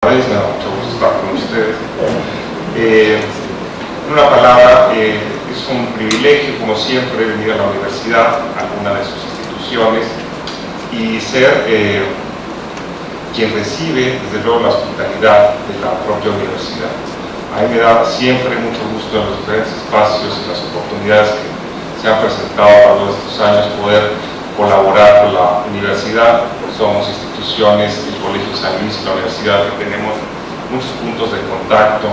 país, me da mucho gusto estar con ustedes. En una palabra, es un privilegio, como siempre, venir a la universidad, a alguna de sus instituciones, y ser quien recibe, desde luego, la hospitalidad de la propia universidad. A mí me da siempre mucho gusto en los diferentes espacios y las oportunidades que se han presentado a lo largo de estos años poder colaborar con la universidad. Somos instituciones, el Colegio San Luis y la universidad, que tenemos muchos puntos de contacto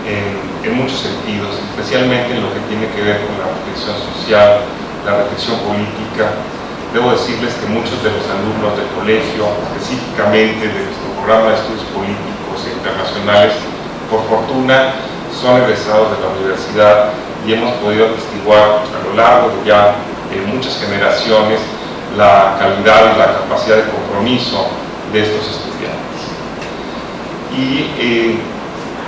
en muchos sentidos, especialmente en lo que tiene que ver con la reflexión social, la reflexión política. Debo decirles que muchos de los alumnos del colegio, específicamente de nuestro programa de estudios políticos e internacionales, por fortuna son egresados de la universidad y hemos podido atestiguar a lo largo de ya muchas generaciones la calidad y la capacidad de compromiso de estos estudiantes. Y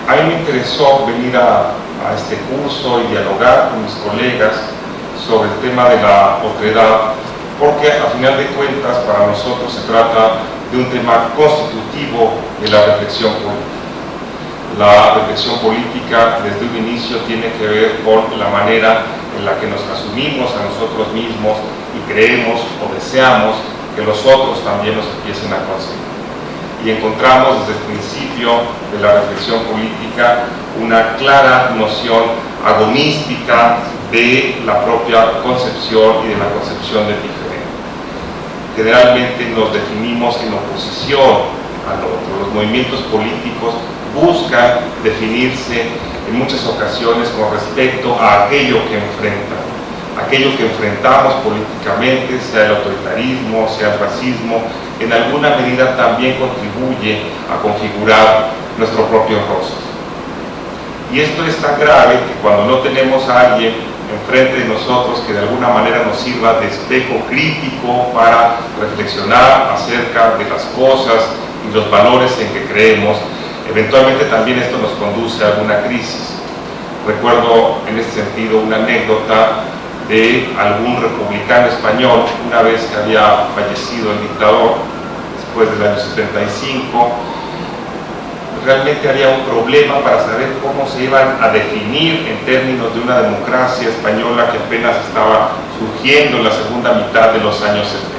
a mí me interesó venir a este curso y dialogar con mis colegas sobre el tema de la otredad, porque a final de cuentas para nosotros se trata de un tema constitutivo de la reflexión política. La reflexión política desde un inicio tiene que ver con la manera en la que nos asumimos a nosotros mismos y creemos o deseamos que los otros también nos empiecen a concebir. Y encontramos desde el principio de la reflexión política una clara noción agonística de la propia concepción y de la concepción del diferente. Generalmente nos definimos en oposición al otro. Los movimientos políticos buscan definirse en muchas ocasiones con respecto a aquello que enfrentan. Aquello que enfrentamos políticamente, sea el autoritarismo, sea el racismo, en alguna medida también contribuye a configurar nuestro propio rostro. Y esto es tan grave que cuando no tenemos a alguien enfrente de nosotros que de alguna manera nos sirva de espejo crítico para reflexionar acerca de las cosas y los valores en que creemos, eventualmente también esto nos conduce a alguna crisis. Recuerdo en este sentido una anécdota de algún republicano español, una vez que había fallecido el dictador, después del año 75, realmente había un problema para saber cómo se iban a definir en términos de una democracia española que apenas estaba surgiendo en la segunda mitad de los años 70.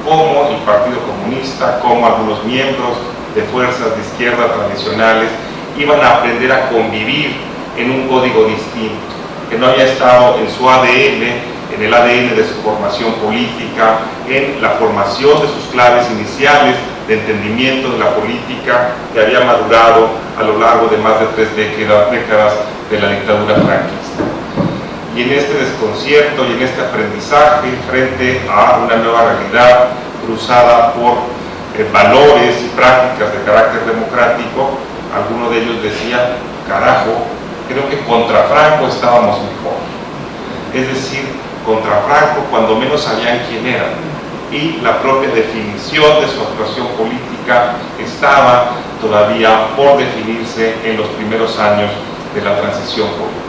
Cómo el Partido Comunista, cómo algunos miembros de fuerzas de izquierda tradicionales iban a aprender a convivir en un código distinto, que no había estado en su ADN, en el ADN de su formación política, en la formación de sus claves iniciales de entendimiento de la política que había madurado a lo largo de más de 3 décadas de la dictadura franquista. Y en este desconcierto y en este aprendizaje frente a una nueva realidad cruzada por valores y prácticas de carácter democrático, alguno de ellos decía: carajo, creo que contra Franco estábamos mejor. Es decir, contra Franco cuando menos sabían quién era, y la propia definición de su actuación política estaba todavía por definirse en los primeros años de la transición política.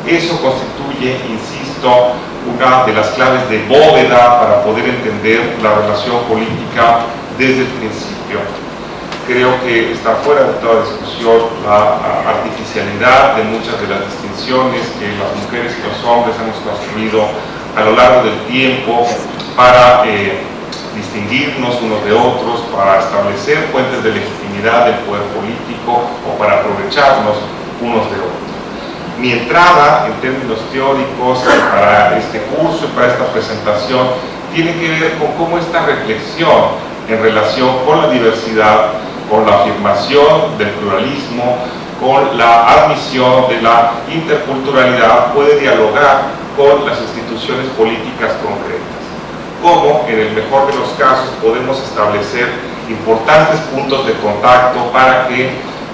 Eso constituye, insisto, una de las claves de bóveda para poder entender la relación política desde el principio. Creo que está fuera de toda discusión la artificialidad de muchas de las distinciones que las mujeres y los hombres hemos construido a lo largo del tiempo para distinguirnos unos de otros, para establecer fuentes de legitimidad del poder político o para aprovecharnos unos de otros. Mi entrada en términos teóricos para este curso y para esta presentación tiene que ver con cómo esta reflexión en relación con la diversidad, con la afirmación del pluralismo, con la admisión de la interculturalidad puede dialogar con las instituciones políticas concretas. Cómo, en el mejor de los casos, podemos establecer importantes puntos de contacto para que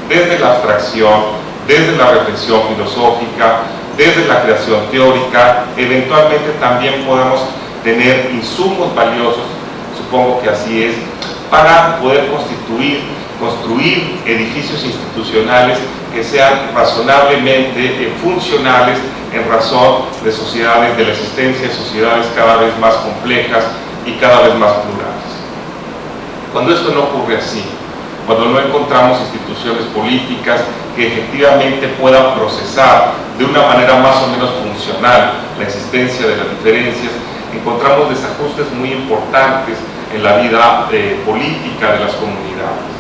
desde la abstracción, desde la reflexión filosófica, desde la creación teórica, eventualmente también podamos tener insumos valiosos, supongo que así es, para poder construir edificios institucionales que sean razonablemente funcionales en razón de sociedades, de la existencia de sociedades cada vez más complejas y cada vez más plurales. Cuando esto no ocurre así, cuando no encontramos instituciones políticas que efectivamente puedan procesar de una manera más o menos funcional la existencia de las diferencias, encontramos desajustes muy importantes en la vida política de las comunidades.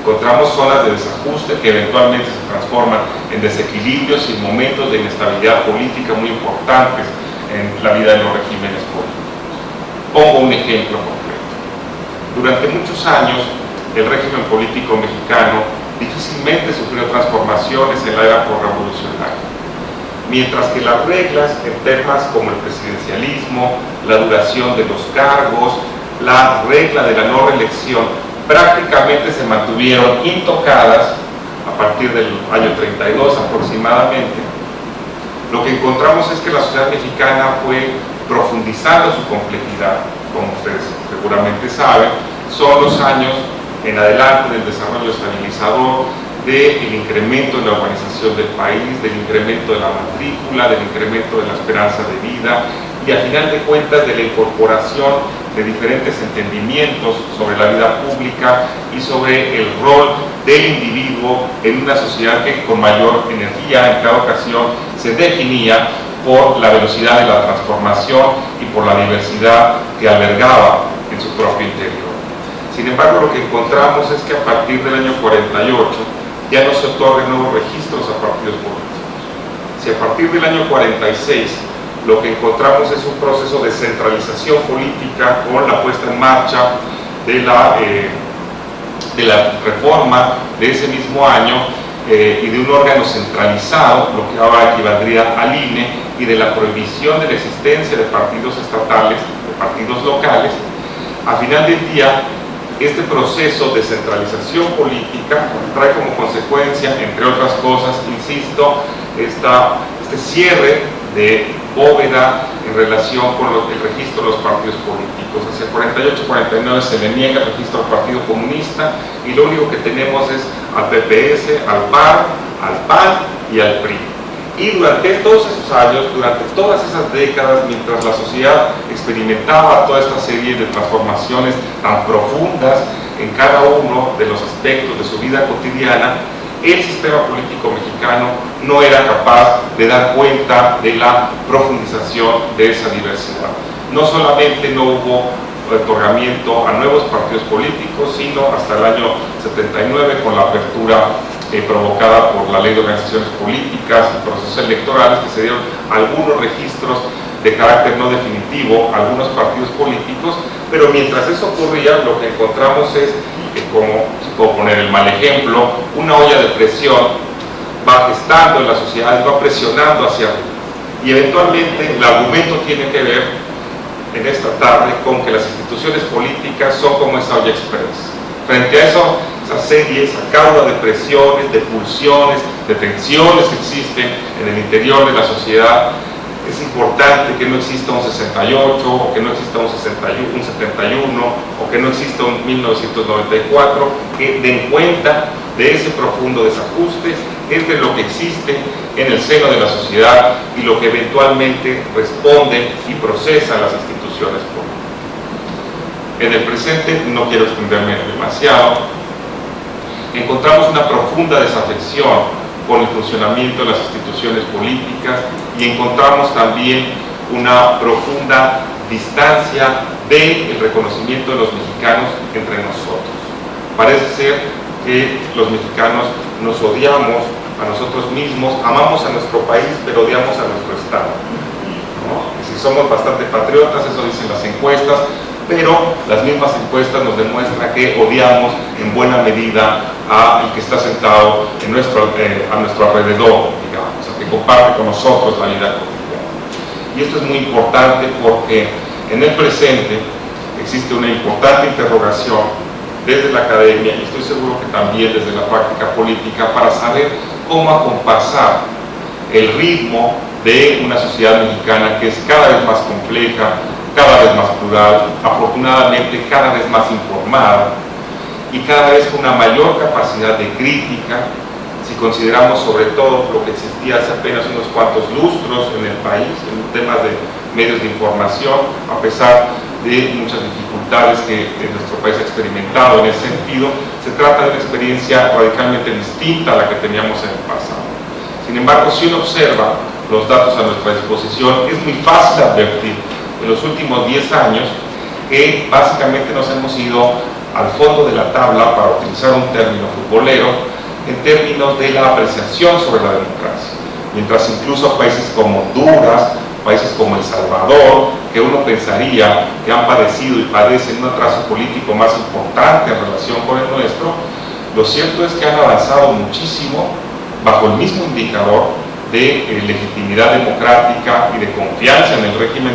Encontramos zonas de desajuste que eventualmente se transforman en desequilibrios y en momentos de inestabilidad política muy importantes en la vida de los regímenes políticos. Pongo un ejemplo concreto. Durante muchos años, el régimen político mexicano difícilmente sufrió transformaciones en la era posrevolucionaria, mientras que las reglas en temas como el presidencialismo, la duración de los cargos, la regla de la no reelección, prácticamente se mantuvieron intocadas a partir del año 32 aproximadamente. Lo que encontramos es que la sociedad mexicana fue profundizando su complejidad, como ustedes seguramente saben. Son los años en adelante del desarrollo estabilizador, del incremento de la urbanización del país, del incremento de la matrícula, del incremento de la esperanza de vida y a final de cuentas de la incorporación de diferentes entendimientos sobre la vida pública y sobre el rol del individuo en una sociedad que con mayor energía en cada ocasión se definía por la velocidad de la transformación y por la diversidad que albergaba en su propio interior. Sin embargo, lo que encontramos es que a partir del año 48 ya no se otorgan nuevos registros a partidos políticos. Si a partir del año 46 lo que encontramos es un proceso de centralización política con la puesta en marcha de la reforma de ese mismo año y de un órgano centralizado, lo que ahora equivaldría al INE, y de la prohibición de la existencia de partidos estatales, de partidos locales, a final del día este proceso de centralización política trae como consecuencia, entre otras cosas, insisto, este cierre de bóveda en relación con el registro de los partidos políticos. Hacia 48-49 se le niega el registro al Partido Comunista y lo único que tenemos es al PPS, al PAR, al PAN y al PRI. Y durante todos esos años, durante todas esas décadas, mientras la sociedad experimentaba toda esta serie de transformaciones tan profundas en cada uno de los aspectos de su vida cotidiana, el sistema político mexicano no era capaz de dar cuenta de la profundización de esa diversidad. No solamente no hubo otorgamiento a nuevos partidos políticos, sino hasta el año 79 con la apertura provocada por la Ley de Organizaciones Políticas y procesos electorales, que se dieron algunos registros de carácter no definitivo a algunos partidos políticos, pero mientras eso ocurría, lo que encontramos es como, si puedo poner el mal ejemplo, una olla de presión va gestando en la sociedad y va presionando hacia arriba. Y eventualmente el argumento tiene que ver en esta tarde con que las instituciones políticas son como esa olla express. Frente a eso, esa serie, esa cauda de presiones, de pulsiones, de tensiones que existen en el interior de la sociedad, es importante que no exista un 68, o que no exista un 71, o que no exista un 1994, que den cuenta de ese profundo desajuste entre lo que existe en el seno de la sociedad y lo que eventualmente responden y procesan las instituciones públicas. En el presente, no quiero extenderme demasiado, encontramos una profunda desafección con el funcionamiento de las instituciones políticas y encontramos también una profunda distancia del reconocimiento de los mexicanos entre nosotros. Parece ser que los mexicanos nos odiamos a nosotros mismos, amamos a nuestro país, pero odiamos a nuestro Estado, ¿no? Y si somos bastante patriotas, eso dicen las encuestas, pero las mismas encuestas nos demuestran que odiamos en buena medida al que está sentado a nuestro alrededor, digamos, al que comparte con nosotros la vida cotidiana. Y esto es muy importante porque en el presente existe una importante interrogación desde la academia, y estoy seguro que también desde la práctica política, para saber cómo acompasar el ritmo de una sociedad mexicana que es cada vez más compleja, cada vez más plural, afortunadamente cada vez más informada y cada vez con una mayor capacidad de crítica, si consideramos sobre todo lo que existía hace apenas unos cuantos lustros en el país, en temas de medios de información, a pesar de muchas dificultades que nuestro país ha experimentado. En ese sentido, se trata de una experiencia radicalmente distinta a la que teníamos en el pasado. Sin embargo, si uno observa los datos a nuestra disposición, es muy fácil advertir en los últimos 10 años que básicamente nos hemos ido al fondo de la tabla, para utilizar un término futbolero, en términos de la apreciación sobre la democracia. Mientras incluso países como Honduras, países como El Salvador, que uno pensaría que han padecido y padecen un atraso político más importante en relación con el nuestro, lo cierto es que han avanzado muchísimo bajo el mismo indicador de legitimidad democrática y de confianza en el régimen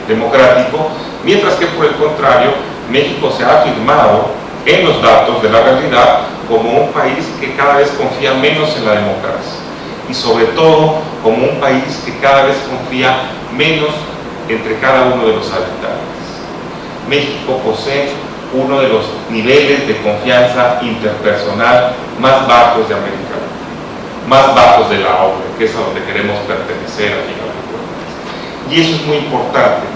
democrático, mientras que por el contrario, México se ha afirmado en los datos de la realidad como un país que cada vez confía menos en la democracia y sobre todo como un país que cada vez confía menos entre cada uno de los habitantes. México posee uno de los niveles de confianza interpersonal más bajos de América Latina, más bajos de la OCDE, que es a donde queremos pertenecer a final de cuentas. Y eso es muy importante.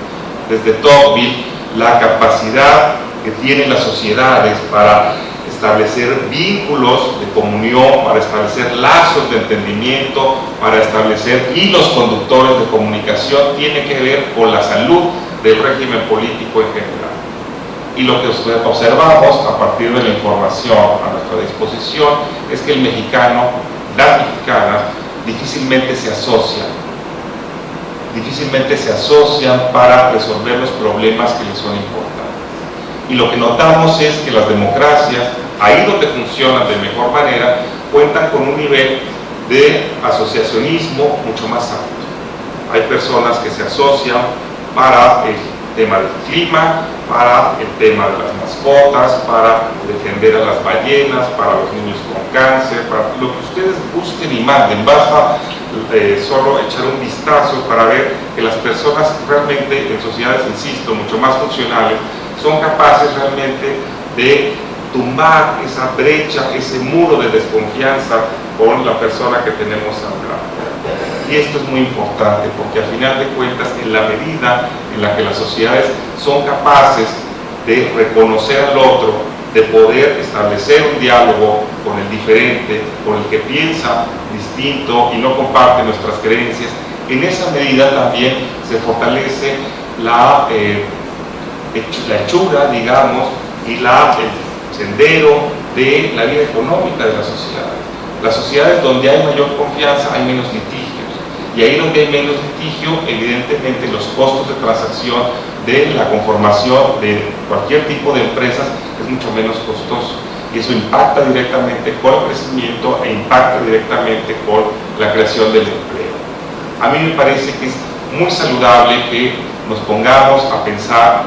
Desde Tocqueville, la capacidad que tienen las sociedades para establecer vínculos de comunión, para establecer lazos de entendimiento, para establecer hilos conductores de comunicación, tiene que ver con la salud del régimen político en general. Y lo que observamos a partir de la información a nuestra disposición es que el mexicano, las mexicanas, difícilmente se asocian para resolver los problemas que les son importantes. Y lo que notamos es que las democracias, ahí donde funcionan de mejor manera, cuentan con un nivel de asociacionismo mucho más alto. Hay personas que se asocian para el tema del clima, para el tema de las mascotas, para defender a las ballenas, para los niños con cáncer, para lo que ustedes busquen y manden. Basta solo echar un vistazo para ver que las personas realmente en sociedades, insisto, mucho más funcionales, son capaces realmente de tumbar esa brecha, ese muro de desconfianza con la persona que tenemos al lado. Y esto es muy importante porque al final de cuentas, en la medida en la que las sociedades son capaces de reconocer al otro, de poder establecer un diálogo con el diferente, con el que piensa distinto y no comparte nuestras creencias, en esa medida también se fortalece la hechura, digamos, y el sendero de la vida económica de las sociedades. Las sociedades donde hay mayor confianza hay menos litigios, y ahí donde hay menos litigio, evidentemente los costos de transacción de la conformación de cualquier tipo de empresas es mucho menos costoso, y eso impacta directamente con el crecimiento e impacta directamente con la creación del empleo. A mí me parece que es muy saludable que nos pongamos a pensar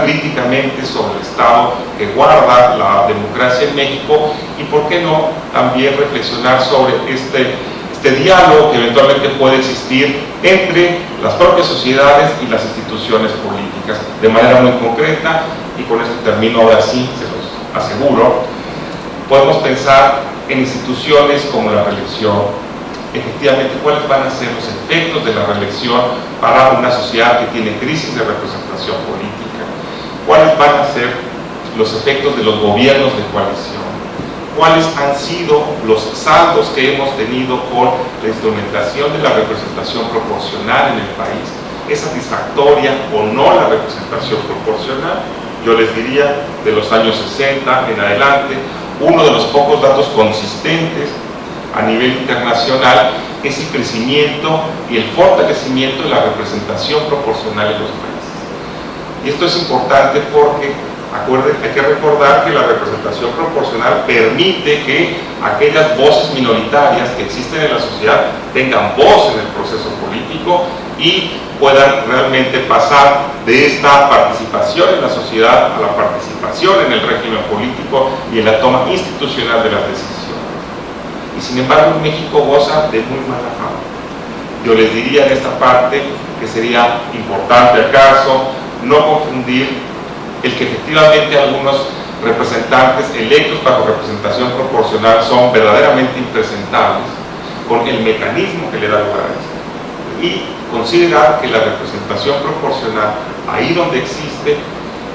críticamente sobre el estado que guarda la democracia en México y, por qué no, también reflexionar sobre este diálogo que eventualmente puede existir entre las propias sociedades y las instituciones políticas, de manera muy concreta, y con esto termino ahora sí, se los aseguro. Podemos pensar en instituciones como la reelección. Efectivamente, ¿cuáles van a ser los efectos de la reelección para una sociedad que tiene crisis de representación política? ¿Cuáles van a ser los efectos de los gobiernos de coalición? ¿Cuáles han sido los saldos que hemos tenido con la instrumentación de la representación proporcional en el país? ¿Es satisfactoria o no la representación proporcional? Yo les diría, de los años 60 en adelante, uno de los pocos datos consistentes a nivel internacional es el crecimiento y el fortalecimiento de la representación proporcional en los países. Y esto es importante porque hay que recordar que la representación proporcional permite que aquellas voces minoritarias que existen en la sociedad tengan voz en el proceso político y puedan realmente pasar de esta participación en la sociedad a la participación en el régimen político y en la toma institucional de las decisiones. Y sin embargo, México goza de muy mala fama. Yo les diría en esta parte que sería importante acaso no confundir el que efectivamente algunos representantes electos bajo representación proporcional son verdaderamente impresentables con el mecanismo que le da lugar a esto. Y considerar que la representación proporcional, ahí donde existe,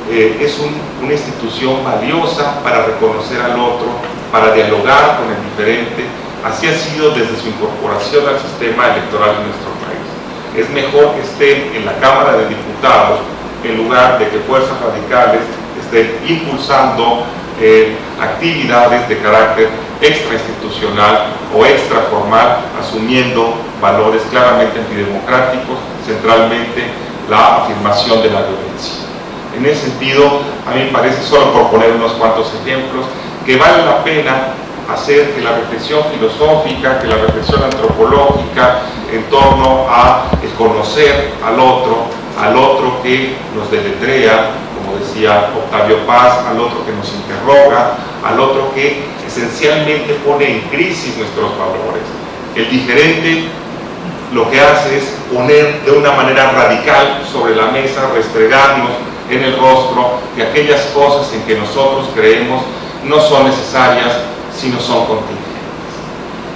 es una institución valiosa para reconocer al otro, para dialogar con el diferente. Así ha sido desde su incorporación al sistema electoral de nuestro país. Es mejor que estén en la Cámara de Diputados en lugar de que fuerzas radicales estén impulsando actividades de carácter extrainstitucional o extraformal, asumiendo valores claramente antidemocráticos, centralmente la afirmación de la violencia. En ese sentido, a mí me parece, solo por poner unos cuantos ejemplos, que vale la pena hacer que la reflexión filosófica, que la reflexión antropológica en torno a el conocer al otro que nos deletrea, como decía Octavio Paz, al otro que nos interroga, al otro que esencialmente pone en crisis nuestros valores. El diferente lo que hace es poner de una manera radical sobre la mesa, restregarnos en el rostro que aquellas cosas en que nosotros creemos no son necesarias, sino son contingentes.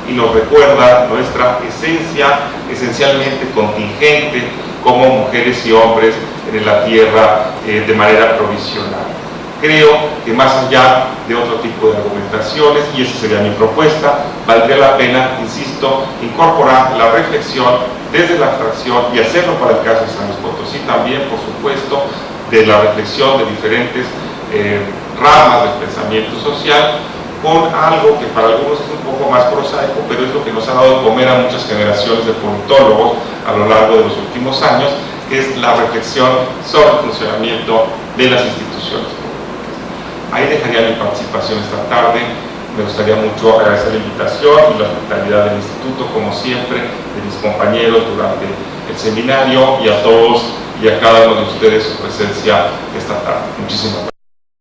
Y nos recuerda nuestra esencia, esencialmente contingente, como mujeres y hombres en la tierra de manera provisional. Creo que más allá de otro tipo de argumentaciones, y esa sería mi propuesta, valdría la pena, insisto, incorporar la reflexión desde la abstracción y hacerlo para el caso de San Luis Potosí también, por supuesto, de la reflexión de diferentes ramas del pensamiento social, con algo que para algunos es un poco más prosaico, pero es lo que nos ha dado de comer a muchas generaciones de politólogos a lo largo de los últimos años, que es la reflexión sobre el funcionamiento de las instituciones públicas. Ahí dejaría mi participación esta tarde. Me gustaría mucho agradecer la invitación y la hospitalidad del instituto, como siempre, de mis compañeros durante el seminario, y a todos y a cada uno de ustedes su presencia esta tarde. Muchísimas gracias.